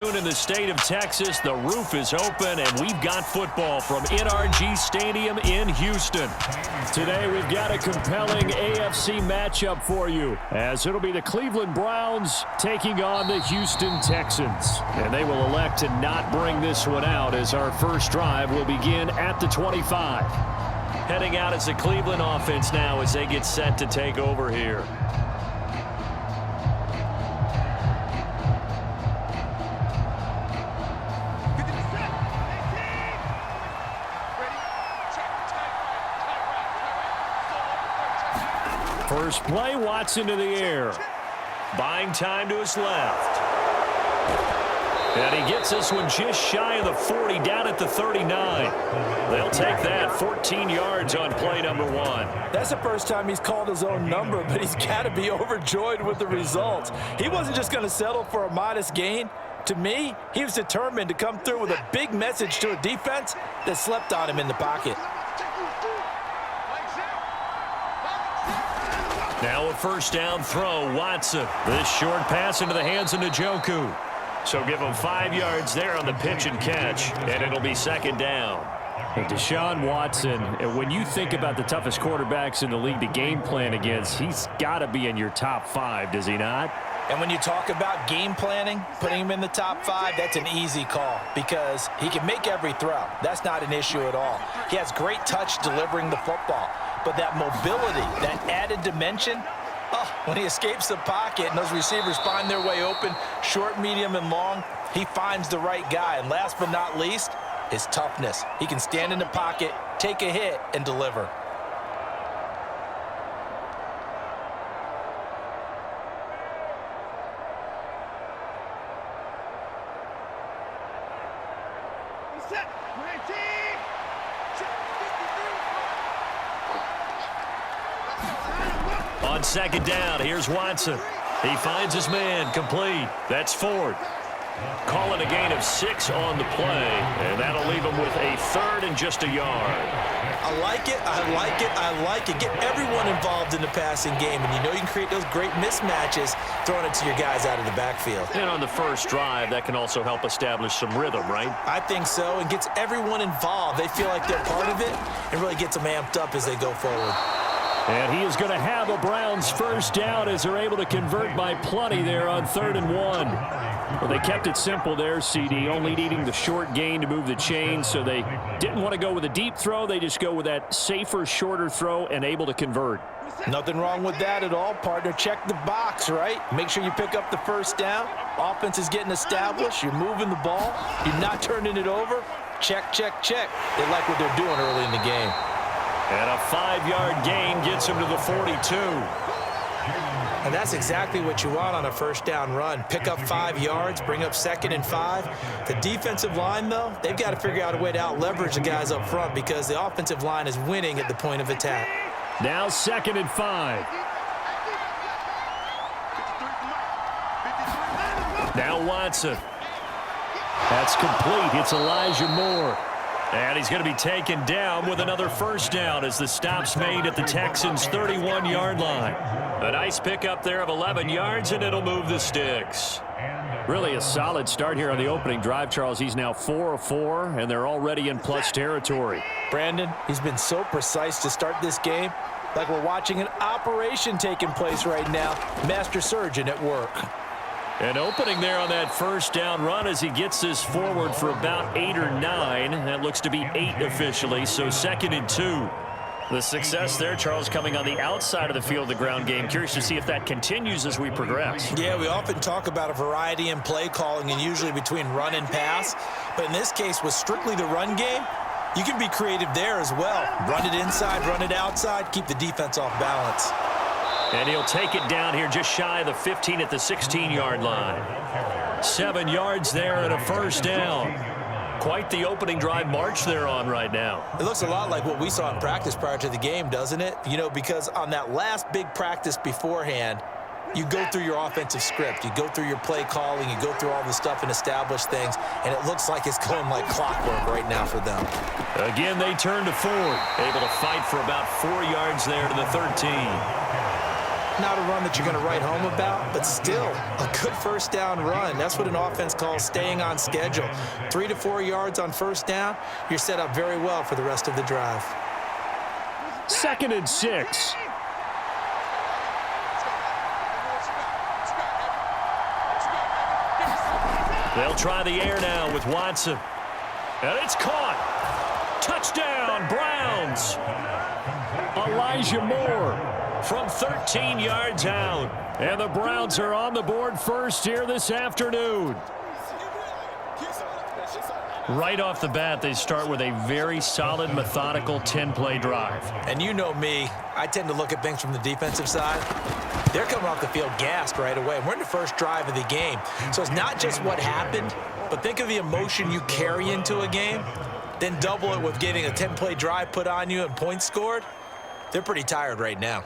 In the state of Texas, the roof is open, and we've got football from NRG Stadium in Houston. Today, we've got a compelling AFC matchup for you, as it'll be the Cleveland Browns taking on the Houston Texans. And they will elect to not bring this one out, as our first drive will begin at the 25. Heading out as the Cleveland offense now as they get set to take over here. First play, Watson to the air. Buying time to his left. And he gets this one just shy of the 40, down at the 39. They'll take that, 14 yards on play number one. That's the first time he's called his own number, but he's got to be overjoyed with the results. He wasn't just going to settle for a modest gain. To me, he was determined to come through with a big message to a defense that slept on him in the pocket. Now a first down throw, Watson. This short pass into the hands of Njoku. So give him 5 yards there on the pitch and catch, and it'll be second down. And Deshaun Watson, when you think about the toughest quarterbacks in the league to game plan against, he's got to be in your top 5, does he not? And when you talk about game planning, putting him in the top 5, that's an easy call because he can make every throw. That's not an issue at all. He has great touch delivering the football. But that mobility, that added dimension, when he escapes the pocket and those receivers find their way open, short, medium, and long, he finds the right guy. And last but not least, his toughness. He can stand in the pocket, take a hit, and deliver. On second down, here's Watson. He finds his man, complete. That's Ford. Calling a gain of 6 on the play, and that'll leave him with a third and just a yard. I like it, I like it, I like it. Get everyone involved in the passing game, and you know you can create those great mismatches throwing it to your guys out of the backfield. And on the first drive, that can also help establish some rhythm, right? I think so, and gets everyone involved. They feel like they're part of it, and really gets them amped up as they go forward. And he is going to have a Browns first down as they're able to convert by plenty there on 3rd and 1. Well, they kept it simple there, CD, only needing the short gain to move the chain, so they didn't want to go with a deep throw. They just go with that safer, shorter throw and able to convert. Nothing wrong with that at all, partner. Check the box, right? Make sure you pick up the first down. Offense is getting established. You're moving the ball. You're not turning it over. Check, check, check. They like what they're doing early in the game. And a 5-yard gain gets him to the 42. And that's exactly what you want on a first down run. Pick up 5 yards, bring up 2nd and 5. The defensive line, though, they've got to figure out a way to out-leverage the guys up front because the offensive line is winning at the point of attack. Now 2nd and 5. Now Watson. That's complete. It's Elijah Moore. And he's going to be taken down with another first down as the stop's made at the Texans' 31-yard line. A nice pickup there of 11 yards, and it'll move the sticks. Really a solid start here on the opening drive, Charles. He's now 4 of 4, and they're already in plus territory. Brandon, he's been so precise to start this game, like we're watching an operation taking place right now. Master surgeon at work. An opening there on that first down run as he gets this forward for about 8 or 9. That looks to be 8 officially, so 2nd and 2. The success there, Charles, coming on the outside of the field, the ground game. Curious to see if that continues as we progress. Yeah, we often talk about a variety in play calling and usually between run and pass. But in this case, with strictly the run game, you can be creative there as well. Run it inside, run it outside, keep the defense off balance. And he'll take it down here just shy of the 15 at the 16-yard line. 7 yards there and a first down. Quite the opening drive march they're on right now. It looks a lot like what we saw in practice prior to the game, doesn't it? You know, because on that last big practice beforehand, you go through your offensive script. You go through your play calling. You go through all the stuff and establish things. And it looks like it's going like clockwork right now for them. Again, they turn to Ford. Able to fight for about 4 yards there to the 13. Not a run that you're going to write home about, but still a good first down run. That's what an offense calls staying on schedule. 3 to 4 yards on first down, you're set up very well for the rest of the drive. 2nd and 6. They'll try the air now with Watson. And it's caught. Touchdown, Browns. Elijah Moore from 13 yards out. And the Browns are on the board first here this afternoon. Right off the bat, they start with a very solid, methodical 10-play drive. And you know me, I tend to look at things from the defensive side. They're coming off the field gassed right away. We're in the first drive of the game. So it's not just what happened, but think of the emotion you carry into a game, then double it with getting a 10-play drive put on you and points scored. They're pretty tired right now.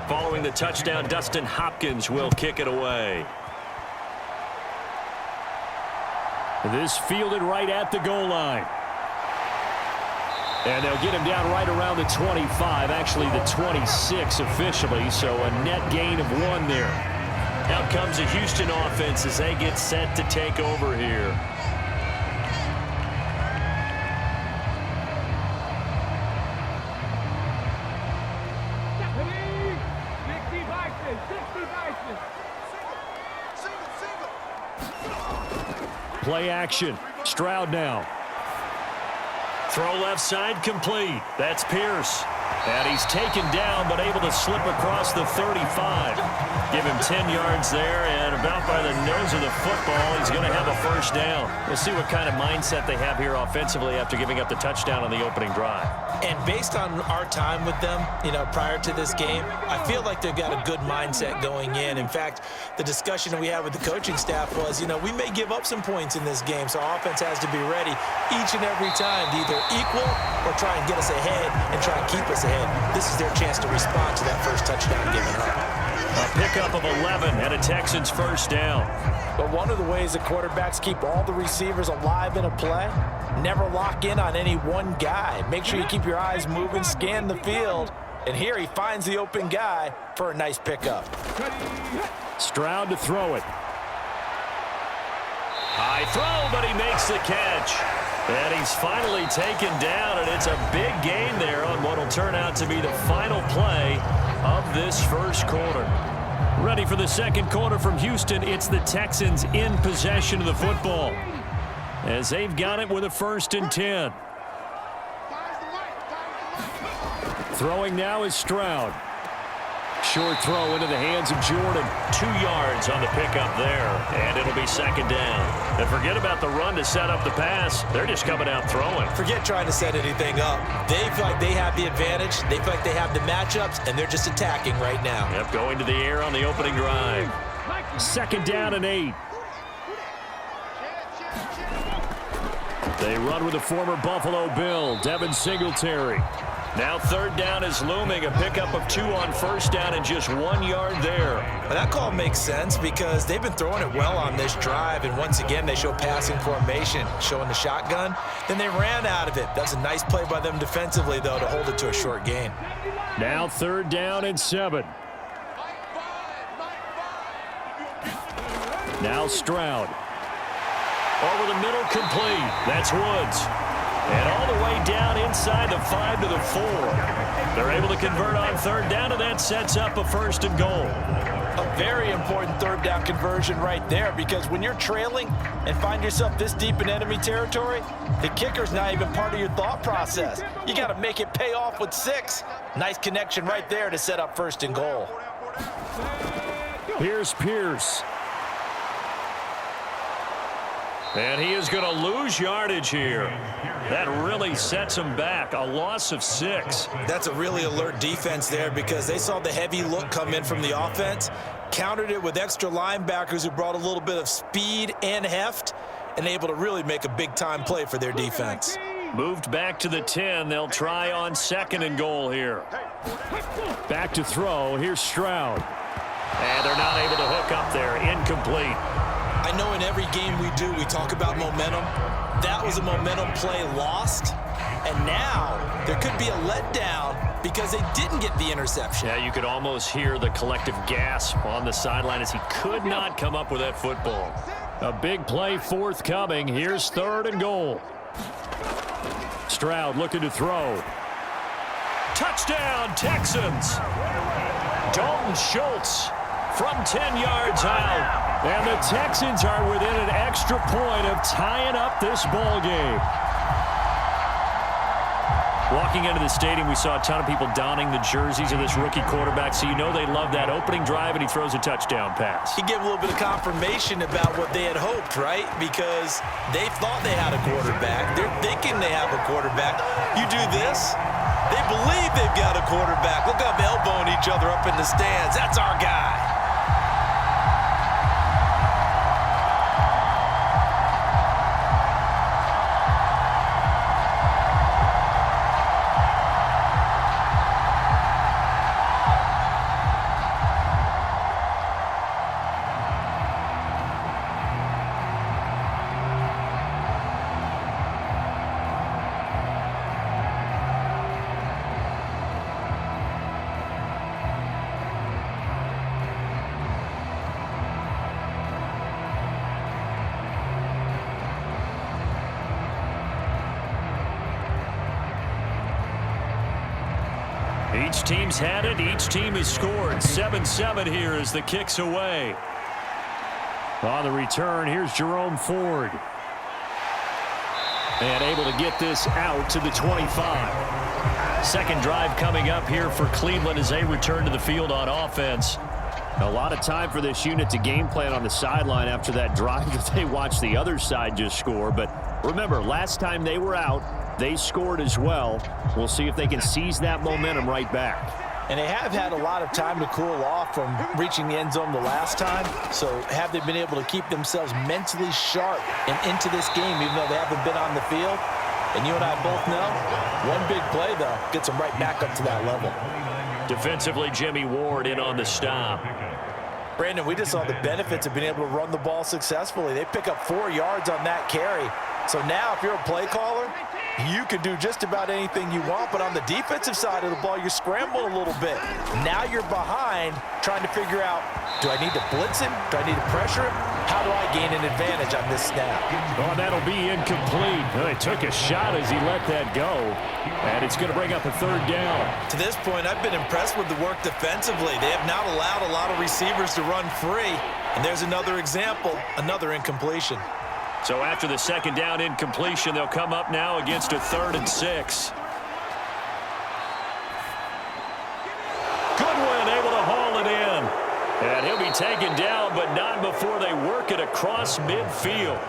Following the touchdown, Dustin Hopkins will kick it away. This fielded right at the goal line. And they'll get him down right around the 25, actually the 26 officially, so a net gain of 1 there. Out comes the Houston offense as they get set to take over here. Play action. Stroud now. Throw left side complete. That's Pierce. And he's taken down but able to slip across the 35. Give him 10 yards there, and about by the nose of the football, he's going to have a first down. We'll see what kind of mindset they have here offensively after giving up the touchdown on the opening drive. And based on our time with them, prior to this game, I feel like they've got a good mindset going in. In fact, the discussion that we had with the coaching staff was, we may give up some points in this game, so our offense has to be ready each and every time to either equal or try and get us ahead and try and keep us ahead. This is their chance to respond to that first touchdown given up. A pickup of 11 and a Texans first down. But one of the ways the quarterbacks keep all the receivers alive in a play, never lock in on any one guy. Make sure you keep your eyes moving, scan the field. And here he finds the open guy for a nice pickup. Stroud to throw it. High throw, but he makes the catch. And he's finally taken down, and it's a big gain there on what will turn out to be the final play of this first quarter. Ready for the second quarter from Houston. It's the Texans in possession of the football as they've got it with a 1st and 10. Throwing now is Stroud. Short throw into the hands of Jordan. 2 yards on the pickup there, and it'll be 2nd down. And forget about the run to set up the pass. They're just coming out throwing. Forget trying to set anything up. They feel like they have the advantage. They feel like they have the matchups, and they're just attacking right now. Yep, going to the air on the opening drive. 2nd down and 8. They run with the former Buffalo Bill, Devin Singletary. Now 3rd down is looming, a pickup of 2 on 1st down and just 1 yard there. Well, that call makes sense because they've been throwing it well on this drive, and once again they show passing formation, showing the shotgun. Then they ran out of it. That's a nice play by them defensively, though, to hold it to a short gain. Now 3rd down and 7. Now Stroud. Over the middle, complete. That's Woods. And all the way down inside the 5 to the 4. They're able to convert on 3rd down, and that sets up a 1st and goal. A very important 3rd down conversion right there, because when you're trailing and find yourself this deep in enemy territory, the kicker's not even part of your thought process. You got to make it pay off with 6. Nice connection right there to set up 1st and goal. Here's Pierce. And he is going to lose yardage here. That really sets him back. A loss of 6. That's a really alert defense there because they saw the heavy look come in from the offense, countered it with extra linebackers who brought a little bit of speed and heft, and able to really make a big-time play for their defense. Moved back to the 10. They'll try on 2nd and goal here. Back to throw. Here's Stroud. And they're not able to hook up there. Incomplete. I know in every game we do, we talk about momentum. That was a momentum play lost. And now there could be a letdown because they didn't get the interception. Yeah, you could almost hear the collective gasp on the sideline as he could not come up with that football. A big play forthcoming. Here's 3rd and goal. Stroud looking to throw. Touchdown, Texans. Dalton Schultz from 10 yards out. And the Texans are within an extra point of tying up this ball game. Walking into the stadium, we saw a ton of people donning the jerseys of this rookie quarterback, so you know they love that opening drive, and he throws a touchdown pass. He gave a little bit of confirmation about what they had hoped, right? Because they thought they had a quarterback. They're thinking they have a quarterback. You do this, they believe they've got a quarterback. Look up, elbowing each other up in the stands. That's our guy. Each team's had it. Each team has scored. 7-7 here as the kick's away. On the return, here's Jerome Ford. And able to get this out to the 25. Second drive coming up here for Cleveland as they return to the field on offense. A lot of time for this unit to game plan on the sideline after that drive that they watched the other side just score. But remember, last time they were out, they scored as well. We'll see if they can seize that momentum right back. And they have had a lot of time to cool off from reaching the end zone the last time. So have they been able to keep themselves mentally sharp and into this game even though they haven't been on the field? And you and I both know, one big play, though, gets them right back up to that level. Defensively, Jimmy Ward in on the stop. Brandon, we just saw the benefits of being able to run the ball successfully. They pick up 4 yards on that carry. So now if you're a play caller, you can do just about anything you want, but on the defensive side of the ball, you're scrambling a little bit. Now you're behind trying to figure out, do I need to blitz him? Do I need to pressure him? How do I gain an advantage on this snap? Oh, that'll be incomplete. He took a shot as he let that go, and it's going to bring up a 3rd down. To this point, I've been impressed with the work defensively. They have not allowed a lot of receivers to run free, and there's another example, another incompletion. So after the 2nd down incompletion, they'll come up now against a 3rd and 6. Goodwin able to haul it in. And he'll be taken down, but not before they work it across midfield.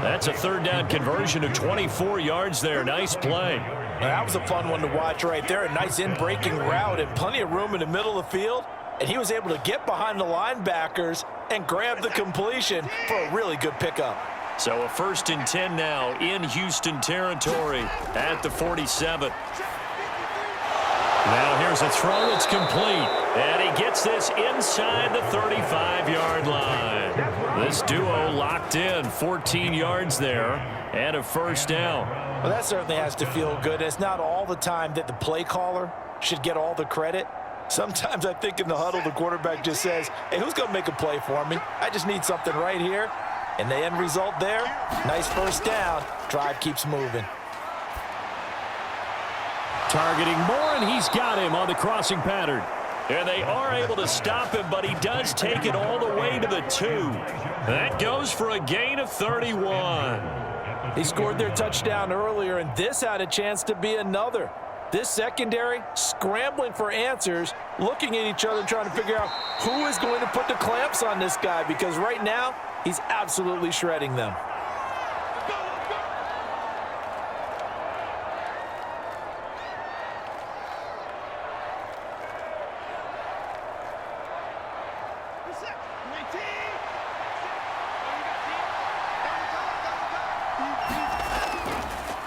That's a 3rd down conversion of 24 yards there. Nice play. That was a fun one to watch right there. A nice in-breaking route and plenty of room in the middle of the field. And he was able to get behind the linebackers and grab the completion for a really good pickup. So a 1st and 10 now in Houston territory at the 47. Now here's a throw that's complete. And he gets this inside the 35-yard line. This duo locked in, 14 yards there and a 1st down. Well, that certainly has to feel good. It's not all the time that the play caller should get all the credit. Sometimes I think in the huddle, the quarterback just says, hey, who's going to make a play for me? I just need something right here. And the end result there, nice 1st down. Drive keeps moving. Targeting Moore, and he's got him on the crossing pattern. And they are able to stop him, but he does take it all the way to the 2. That goes for a gain of 31. They scored their touchdown earlier, and this had a chance to be another. This secondary scrambling for answers, looking at each other, trying to figure out who is going to put the clamps on this guy, because right now he's absolutely shredding them.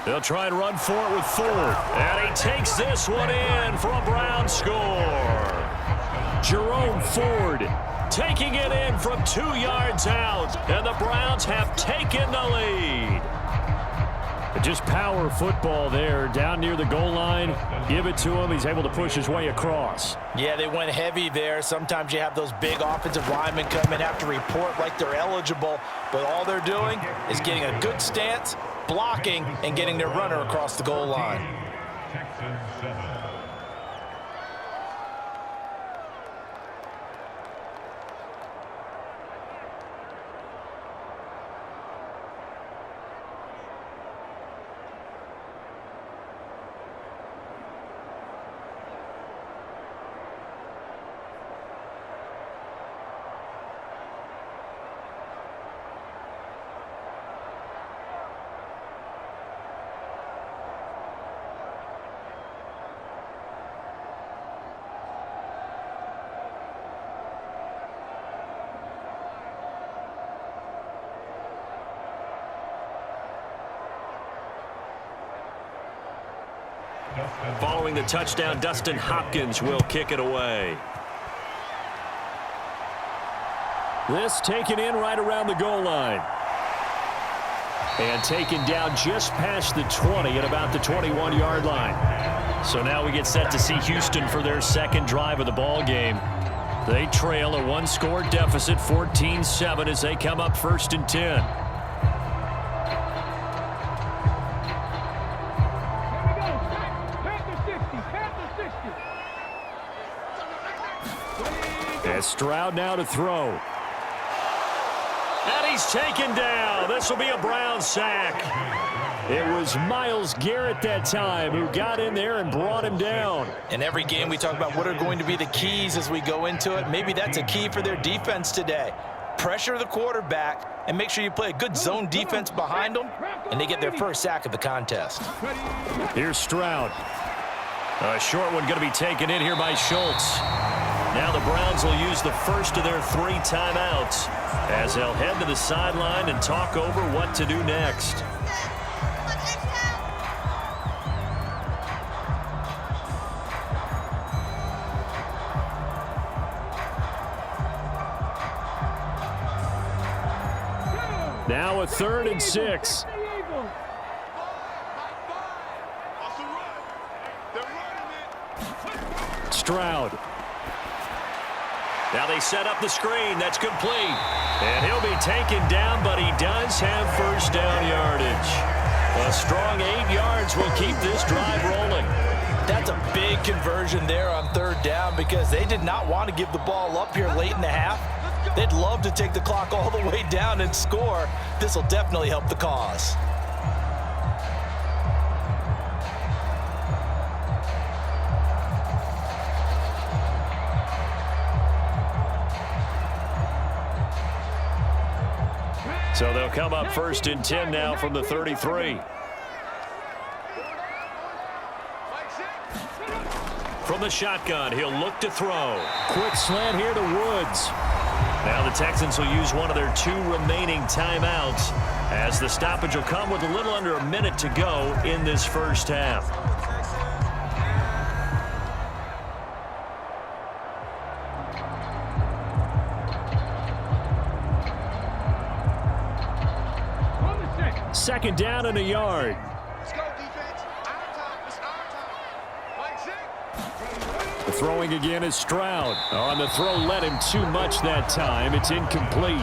They'll try and run for it with Ford. And he takes this one in for a Brown score. Jerome Ford taking it in from 2 yards out. And the Browns have taken the lead. Just power football there down near the goal line. Give it to him. He's able to push his way across. Yeah, they went heavy there. Sometimes you have those big offensive linemen come in, have to report like they're eligible, but all they're doing is getting a good stance, blocking, and getting their runner across the goal line. Texans 7. Following the touchdown, Dustin Hopkins will kick it away. This taken in right around the goal line. And taken down just past the 20 at about the 21-yard line. So now we get set to see Houston for their second drive of the ball game. They trail a one-score deficit, 14-7, as they come up 1st and 10. As Stroud now to throw. And he's taken down. This will be a Brown sack. It was Myles Garrett that time who got in there and brought him down. In every game we talk about what are going to be the keys as we go into it. Maybe that's a key for their defense today. Pressure the quarterback and make sure you play a good zone defense behind them, and they get their first sack of the contest. Here's Stroud. A short one going to be taken in here by Schultz. Now the Browns will use the first of their 3 timeouts as they'll head to the sideline and talk over what to do next. Now a 3rd and 6. Stroud. Now they set up the screen. That's complete. And he'll be taken down, but he does have first down yardage. A strong 8 yards will keep this drive rolling. That's a big conversion there on 3rd down because they did not want to give the ball up here late in the half. They'd love to take the clock all the way down and score. This will definitely help the cause. So they'll come up 1st and 10 now from the 33. From the shotgun, he'll look to throw. Quick slant here to Woods. Now the Texans will use one of their 2 remaining timeouts as the stoppage will come with a little under a minute to go in this first half. Second down and a yard. Let's go, defense. Our time. It's our time. The throwing again is Stroud. On the throw, led him too much that time. It's incomplete.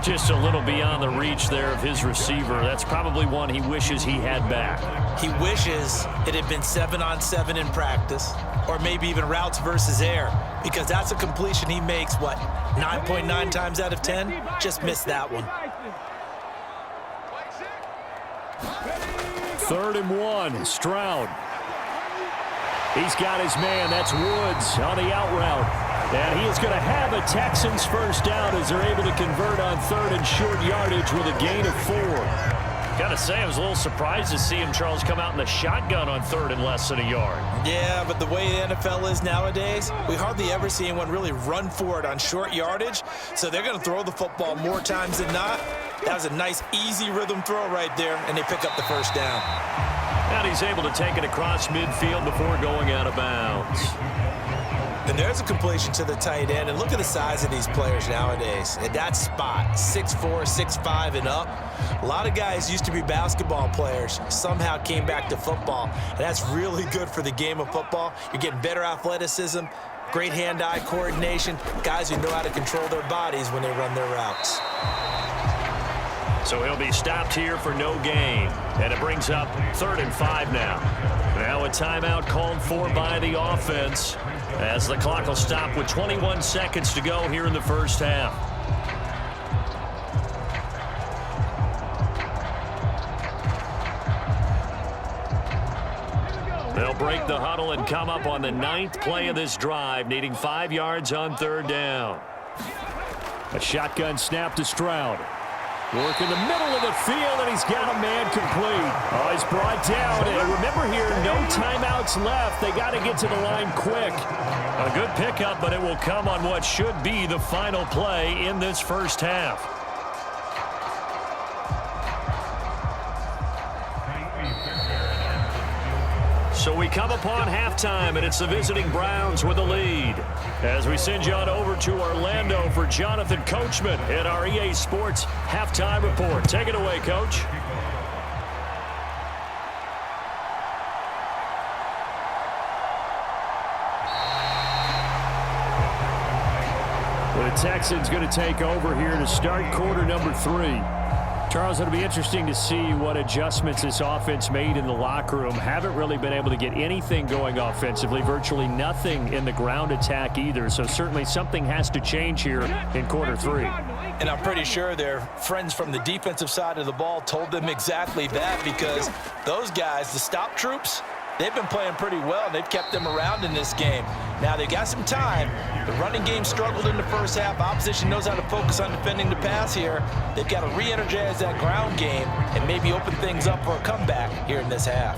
Just a little beyond the reach there of his receiver. That's probably one he wishes he had back. He wishes it had been 7-on-7 in practice, or maybe even routes versus air, because that's a completion he makes, what, 9.9 times out of 10? Just missed that one. 3rd and 1, Stroud. He's got his man. That's Woods on the out route. And he is going to have a Texans first down as they're able to convert on 3rd and short yardage with a gain of 4. Gotta say, I was a little surprised to see him, Charles, come out in the shotgun on third and less than a yard. Yeah, but the way the NFL is nowadays, we hardly ever see anyone really run for it on short yardage. So they're going to throw the football more times than not. That was a nice, easy rhythm throw right there, and they pick up the first down. And he's able to take it across midfield before going out of bounds. And there's a completion to the tight end. And look at the size of these players nowadays. At that spot, 6'4", 6'5", and up. A lot of guys used to be basketball players, somehow came back to football. And that's really good for the game of football. You're getting better athleticism, great hand-eye coordination, guys who know how to control their bodies when they run their routes. So he'll be stopped here for no gain. And it brings up 3rd and 5 now. Now a timeout called for by the offense, as the clock will stop with 21 seconds to go here in the first half. They'll break the huddle and come up on the 9th play of this drive, needing 5 yards on 3rd down. A shotgun snap to Stroud. Work in the middle of the field, and he's got a man complete. Oh, he's brought down. And remember here, no timeouts left. They got to get to the line quick. A good pickup, but it will come on what should be the final play in this first half. So we come upon halftime, and it's the visiting Browns with a lead. As we send you on over to Orlando for Jonathan Coachman at our EA Sports Halftime Report. Take it away, Coach. Well, the Texans going to take over here to start quarter number 3. Charles, it'll be interesting to see what adjustments this offense made in the locker room. Haven't really been able to get anything going offensively, virtually nothing in the ground attack either. So certainly something has to change here in quarter 3. And I'm pretty sure their friends from the defensive side of the ball told them exactly that, because those guys, the stop troops, they've been playing pretty well. They've kept them around in this game. Now, they got some time. The running game struggled in the first half. Opposition knows how to focus on defending the pass here. They've got to re-energize that ground game and maybe open things up for a comeback here in this half.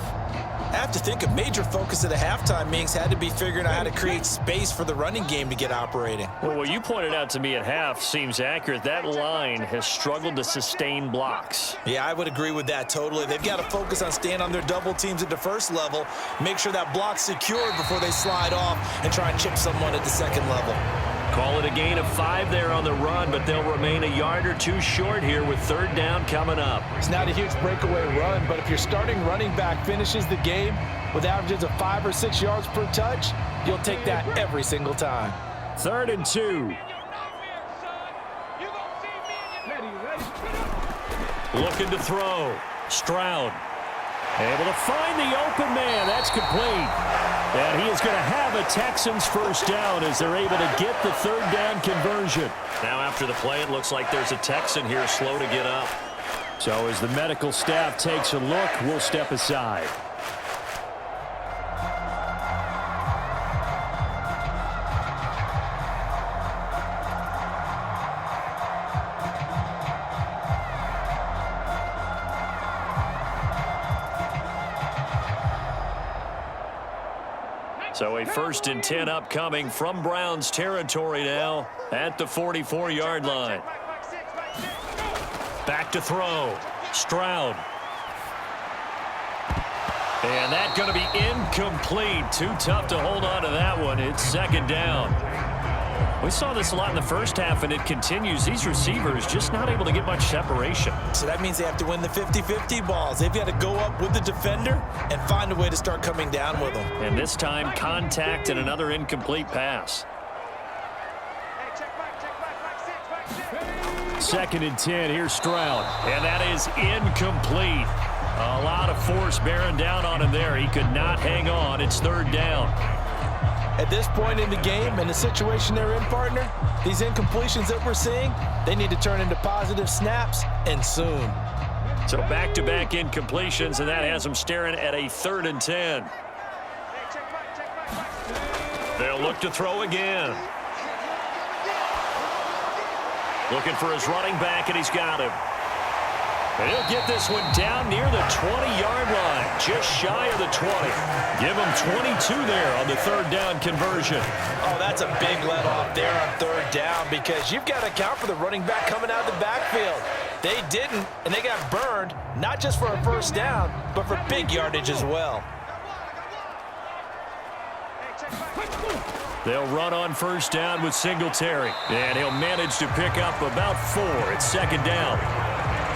I have to think a major focus of the halftime meetings had to be figuring out how to create space for the running game to get operating. Well, what you pointed out to me at half seems accurate. That line has struggled to sustain blocks. Yeah, I would agree with that totally. They've got to focus on staying on their double teams at the first level, make sure that block's secured before they slide off and try and chip someone at the second level. Call it a gain of 5 there on the run, but they'll remain a yard or 2 short here with 3rd down coming up. It's not a huge breakaway run, but if your starting running back finishes the game with averages of 5 or 6 yards per touch, you'll take that every single time. 3rd and 2. Looking to throw. Stroud. Able to find the open man. That's complete. And he is going to have a Texans first down as they're able to get the 3rd down conversion. Now after the play, it looks like there's a Texan here slow to get up. So as the medical staff takes a look, we'll step aside. So a 1st and 10 upcoming from Browns territory now at the 44-yard line. Back to throw. Stroud. And that's going to be incomplete. Too tough to hold on to that one. It's 2nd down. We saw this a lot in the first half, and it continues. These receivers just not able to get much separation. So that means they have to win the 50-50 balls. They've got to go up with the defender and find a way to start coming down with them. And this time, contact and another incomplete pass. 2nd and 10. Here's Stroud. And that is incomplete. A lot of force bearing down on him there. He could not hang on. It's 3rd down. At this point in the game and the situation they're in, partner, these incompletions that we're seeing, they need to turn into positive snaps, and soon. So back-to-back incompletions, and that has them staring at a 3rd and 10. They'll look to throw again. Looking for his running back, and he's got him. And he'll get this one down near the 20-yard line, just shy of the 20. Give him 22 there on the third down conversion. Oh, that's a big let off there on third down because you've got to account for the running back coming out of the backfield. They didn't, and they got burned, not just for a first down, but for big yardage as well. They'll run on first down with Singletary, and he'll manage to pick up about 4 at second down.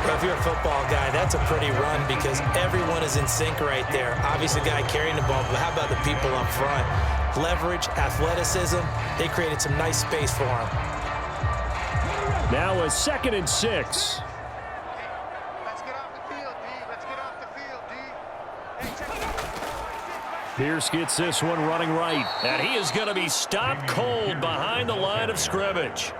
Well, if you're a football guy, that's a pretty run because everyone is in sync right there. Obviously, the guy carrying the ball, but how about the people up front? Leverage, athleticism, they created some nice space for him. Now a 2nd and 6. Let's get off the field, D. Let's get off the field, D. Hey, check it out. Pierce gets this one running right, and he is going to be stopped cold behind the line of scrimmage.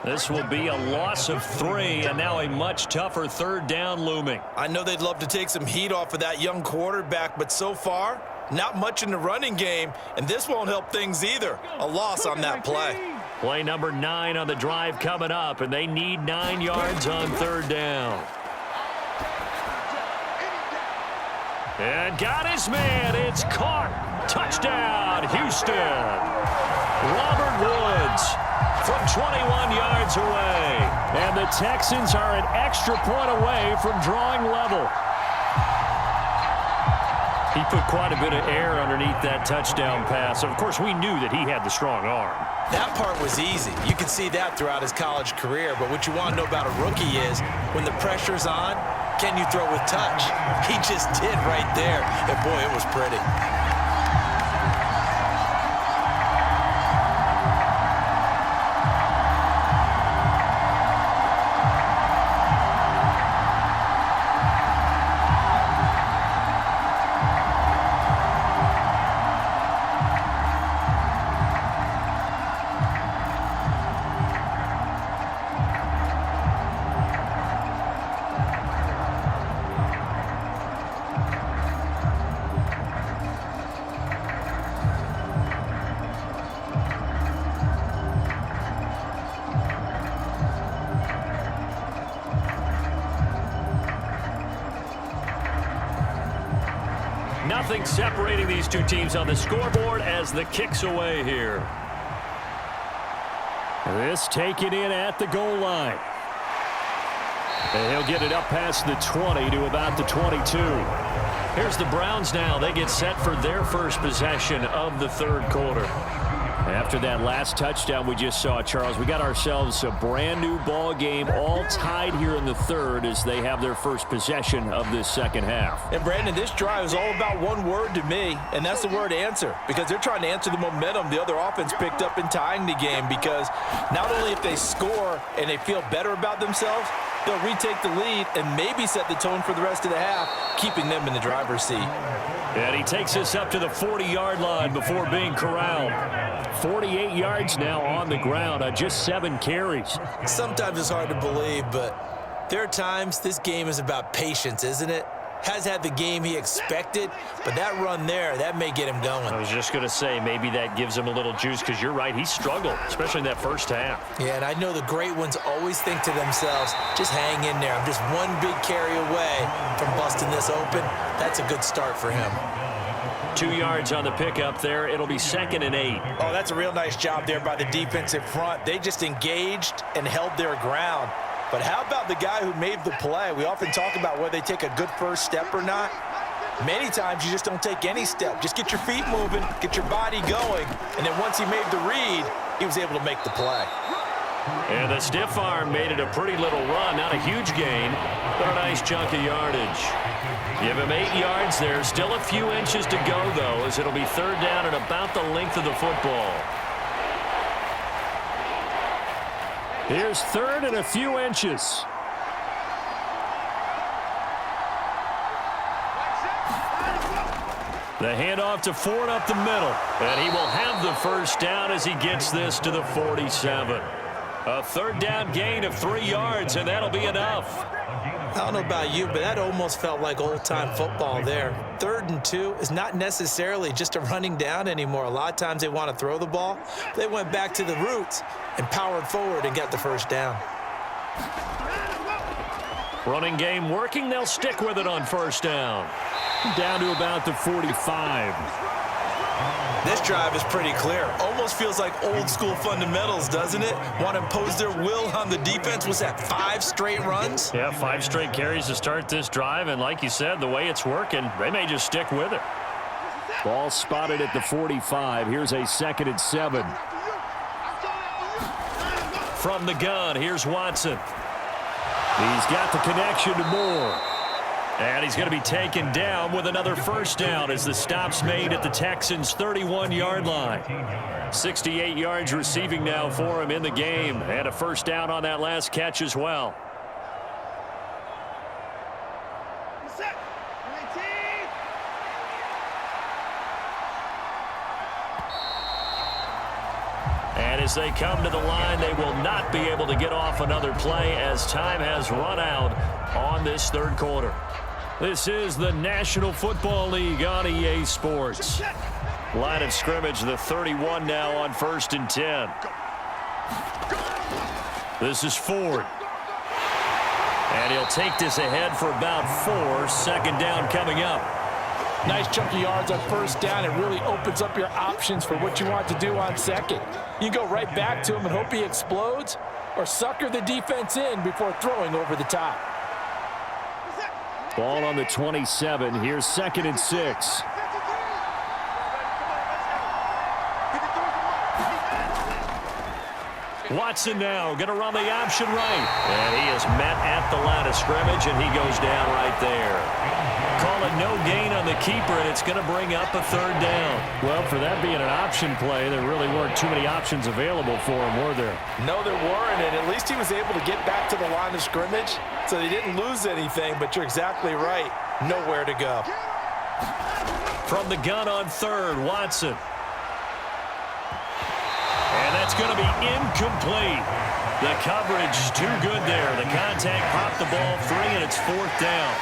This will be a loss of 3, and now a much tougher third down looming. I know they'd love to take some heat off of that young quarterback, but so far, not much in the running game, and this won't help things either. A loss on that play. Play number 9 on the drive coming up, and they need 9 yards on third down. And got his man. It's caught. Touchdown, Houston. Robert Woods from 21 yards away. And the Texans are an extra point away from drawing level. He put quite a bit of air underneath that touchdown pass. Of course, we knew that he had the strong arm. That part was easy. You could see that throughout his college career. But what you want to know about a rookie is when the pressure's on, can you throw with touch? He just did right there. And, boy, it was pretty. Nothing separating these two teams on the scoreboard as the kick's away here. This taken in at the goal line. And he'll get it up past the 20 to about the 22. Here's the Browns now. They get set for their first possession of the third quarter. After that last touchdown we just saw, Charles, we got ourselves a brand new ball game, all tied here in the third as they have their first possession of this second half. And, Brandon, this drive is all about one word to me, and that's the word answer, because they're trying to answer the momentum the other offense picked up in tying the game, because not only if they score and they feel better about themselves, they'll retake the lead and maybe set the tone for the rest of the half, keeping them in the driver's seat. And he takes us up to the 40-yard line before being corralled. 48 yards now on the ground on just 7 carries. Sometimes it's hard to believe, but there are times this game is about patience, isn't it? Has had the game he expected, but that run there, that may get him going. I was just going to say, maybe that gives him a little juice, because you're right, he struggled, especially in that first half. Yeah, and I know the great ones always think to themselves, just hang in there. I'm just one big carry away from busting this open. That's a good start for him. 2 yards on the pickup there. It'll be 2nd and 8. Oh, that's a real nice job there by the defensive front. They just engaged and held their ground. But how about the guy who made the play? We often talk about whether they take a good first step or not. Many times you just don't take any step. Just get your feet moving, get your body going, and then once he made the read, he was able to make the play. And the stiff arm made it a pretty little run. Not a huge gain, but a nice chunk of yardage. Give him 8 yards there. Still a few inches to go, though, as it'll be third down at about the length of the football. Here's third and a few inches. The handoff to Ford up the middle. And he will have the first down as he gets this to the 47. A third down gain of 3 yards, and that'll be enough. I don't know about you, but that almost felt like old-time football there. 3rd and 2 is not necessarily just a running down anymore. A lot of times they want to throw the ball. They went back to the roots and powered forward and got the first down. Running game working. They'll stick with it on first down. Down to about the 45. This drive is pretty clear. Almost feels like old school fundamentals, doesn't it? Want to impose their will on the defense. Was that 5 straight runs? Yeah, 5 straight carries to start this drive. And like you said, the way it's working, they may just stick with it. Ball spotted at the 45. Here's a 2nd and 7. From the gun, here's Watson. He's got the connection to Moore. And he's going to be taken down with another first down as the stop's made at the Texans' 31-yard line. 68 yards receiving now for him in the game. And a first down on that last catch as well. And as they come to the line, they will not be able to get off another play as time has run out on this third quarter. This is the National Football League on EA Sports. Line of scrimmage, the 31 now on 1st and 10. This is Ford. And he'll take this ahead for about 4. 2nd down coming up. Nice chunk of yards on first down. It really opens up your options for what you want to do on second. You can go right back to him and hope he explodes, or sucker the defense in before throwing over the top. Ball on the 27. Here's 2nd and 6. Watson now going to run the option right. And he is met at the line of scrimmage, and he goes down right there. Call it no gain on the keeper, and it's going to bring up a 3rd down. Well, for that being an option play, there really weren't too many options available for him, were there? No, there weren't, and at least he was able to get back to the line of scrimmage, so they didn't lose anything, but you're exactly right. Nowhere to go. From the gun on 3rd, Watson. And that's going to be incomplete. The coverage is too good there. The contact popped the ball free, and it's 4th down.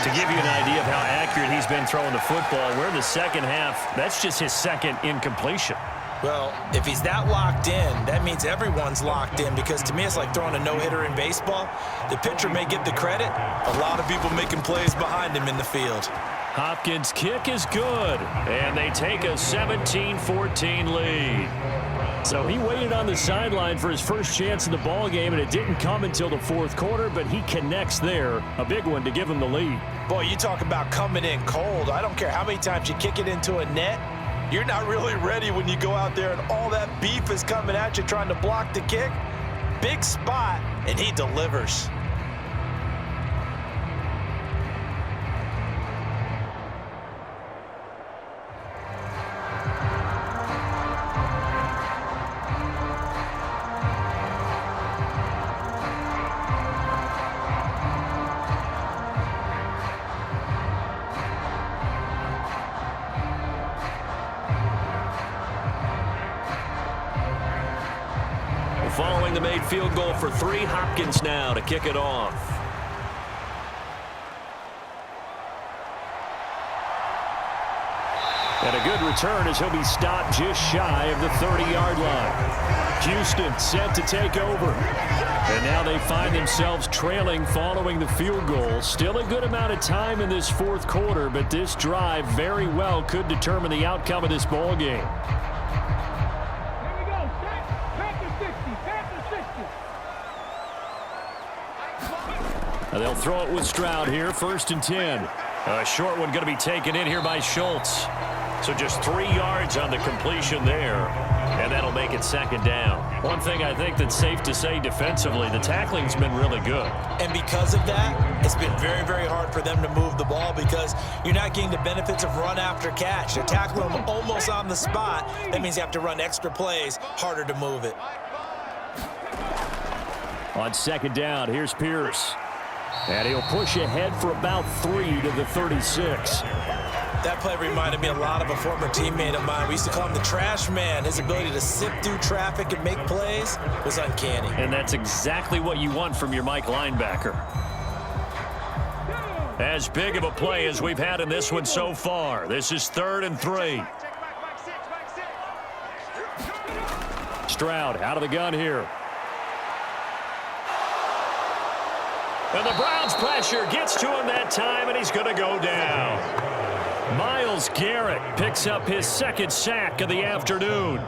To give you an idea of how accurate he's been throwing the football, we're in the second half. That's just his 2nd incompletion. Well, if he's that locked in, that means everyone's locked in, because to me it's like throwing a no-hitter in baseball. The pitcher may get the credit. A lot of people making plays behind him in the field. Hopkins' kick is good, and they take a 17-14 lead. So he waited on the sideline for his first chance in the ball game, and it didn't come until the 4th quarter, but he connects there. A big one to give him the lead. Boy, you talk about coming in cold. I don't care how many times you kick it into a net. You're not really ready when you go out there and all that beef is coming at you trying to block the kick. Big spot, and he delivers. Following the made field goal for 3, Hopkins now to kick it off. And a good return as he'll be stopped just shy of the 30-yard line. Houston set to take over. And now they find themselves trailing following the field goal. Still a good amount of time in this 4th quarter, but this drive very well could determine the outcome of this ball game. They'll throw it with Stroud here, 1st and 10. A short one going to be taken in here by Schultz. So just 3 yards on the completion there, and that'll make it 2nd down. One thing I think that's safe to say defensively, the tackling's been really good. And because of that, it's been very, very hard for them to move the ball because you're not getting the benefits of run after catch. They're tackling them almost on the spot. That means you have to run extra plays, harder to move it. On 2nd down, here's Pierce. And he'll push ahead for about 3 to the 36. That play reminded me a lot of a former teammate of mine. We used to call him the trash man. His ability to sift through traffic and make plays was uncanny. And that's exactly what you want from your Mike linebacker. As big of a play as we've had in this one so far. This is 3rd and 3. Stroud out of the gun here. And the Browns' pressure gets to him that time, and he's going to go down. Myles Garrett picks up his second sack of the afternoon.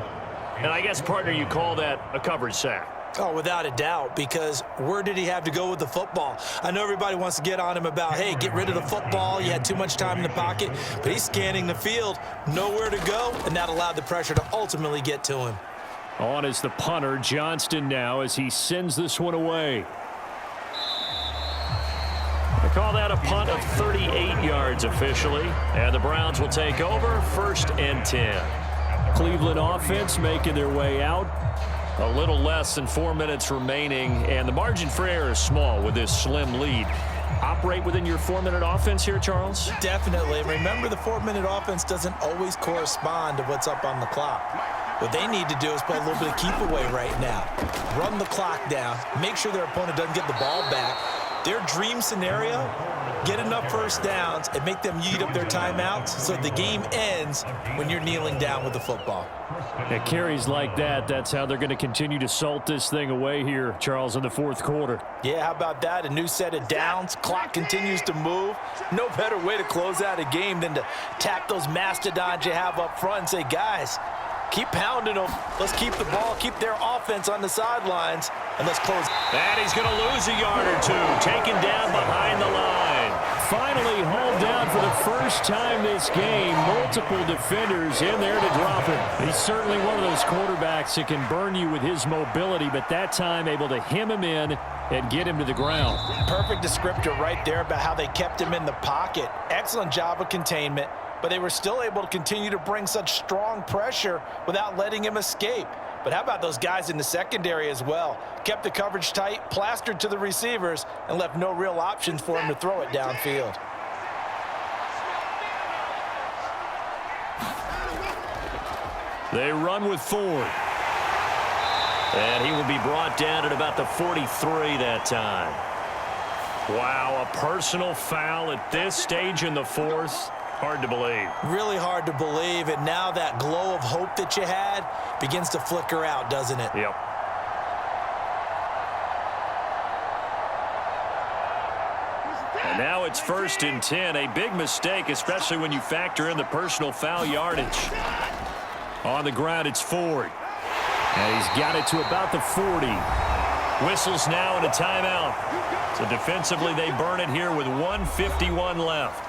And I guess, partner, you call that a coverage sack. Oh, without a doubt, because where did he have to go with the football? I know everybody wants to get on him about, hey, get rid of the football. You had too much time in the pocket. But he's scanning the field, nowhere to go, and that allowed the pressure to ultimately get to him. On is the punter, Johnston, now as he sends this one away. They call that a punt of 38 yards officially. And the Browns will take over 1st and 10. Cleveland offense making their way out. A little less than 4 minutes remaining, and the margin for error is small with this slim lead. Operate within your 4-minute offense here, Charles? Definitely. Remember, the 4-minute offense doesn't always correspond to what's up on the clock. What they need to do is play a little bit of keep away right now. Run the clock down. Make sure their opponent doesn't get the ball back. Their dream scenario, get enough first downs and make them eat up their timeouts so the game ends when you're kneeling down with the football. At carries like that, that's how they're going to continue to salt this thing away here, Charles, in the 4th quarter. Yeah, how about that? A new set of downs. Clock continues to move. No better way to close out a game than to tap those mastodons you have up front and say, guys, keep pounding them. Let's keep the ball, keep their offense on the sidelines, and let's close. And he's going to lose a yard or two, taken down behind the line. Finally hauled down for the first time this game. Multiple defenders in there to drop him. He's certainly one of those quarterbacks that can burn you with his mobility, but that time able to hem him in and get him to the ground. Perfect descriptor right there about how they kept him in the pocket. Excellent job of containment, but they were still able to continue to bring such strong pressure without letting him escape. But how about those guys in the secondary as well? Kept the coverage tight, plastered to the receivers, and left no real options for him to throw it downfield. They run with Ford. And he will be brought down at about the 43 that time. Wow, a personal foul at this stage in the 4th. Hard to believe. Really hard to believe, and now that glow of hope that you had begins to flicker out, doesn't it? Yep. And now it's 1st and 10. A big mistake, especially when you factor in the personal foul yardage. On the ground, it's Ford. And he's got it to about the 40. Whistles now and a timeout. So defensively, they burn it here with 1:51 left.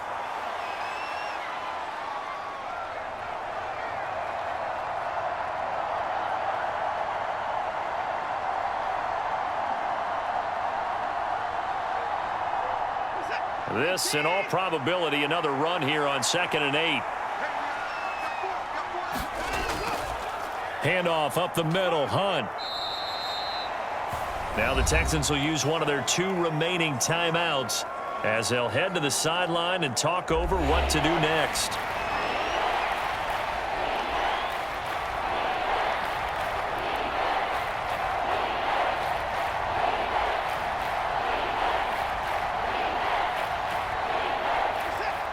This, in all probability, another run here on 2nd and 8. Handoff up the middle, Hunt. Now the Texans will use one of their 2 remaining timeouts as they'll head to the sideline and talk over what to do next.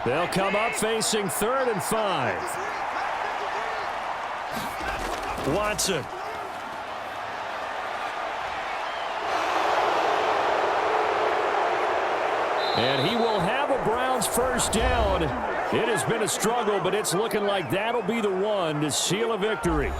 They'll come up facing 3rd and 5. Watson. And he will have a Browns first down. It has been a struggle, but it's looking like that'll be the one to seal a victory.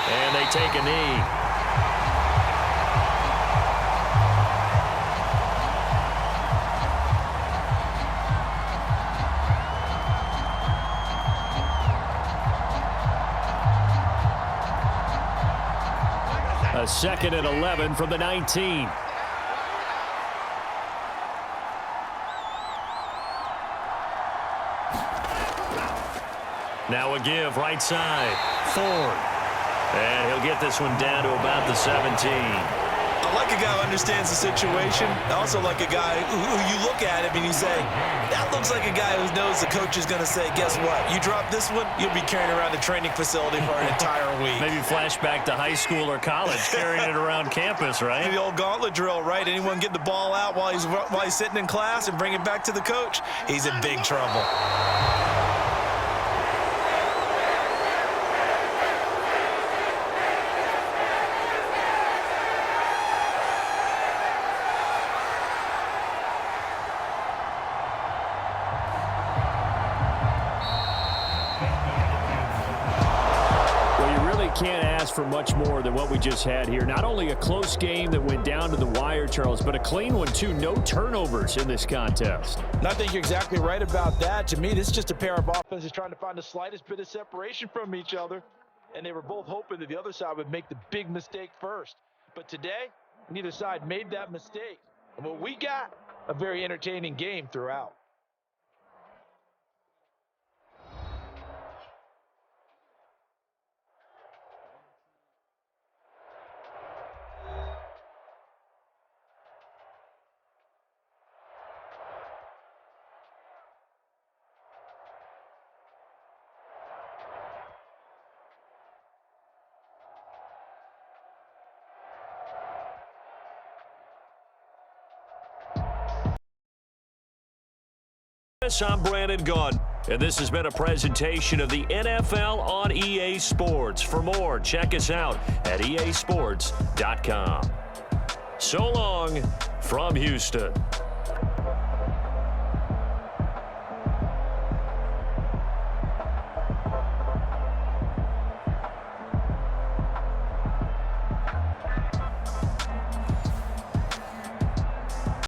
And they take a knee. A 2nd and 11 from the 19. Now a give right side. Ford. And he'll get this one down to about the 17. I like a guy who understands the situation. I also like a guy who you look at him and you say, that looks looks like a guy who knows the coach is going to say, guess what? You drop this one, you'll be carrying around the training facility for an entire week. Maybe flashback to high school or college, carrying it around campus, right? The old gauntlet drill, right? Anyone get the ball out while he's sitting in class and bring it back to the coach? He's in big trouble. Can't ask for much more than what we just had here. Not only a close game that went down to the wire, Charles, but a clean one, too. No turnovers in this contest. And I think you're exactly right about that. To me, this is just a pair of offenses trying to find the slightest bit of separation from each other. And they were both hoping that the other side would make the big mistake first. But today, neither side made that mistake. And what we got, a very entertaining game throughout. I'm Brandon Gunn, and this has been a presentation of the NFL on EA Sports. For more, check us out at easports.com. So long from Houston.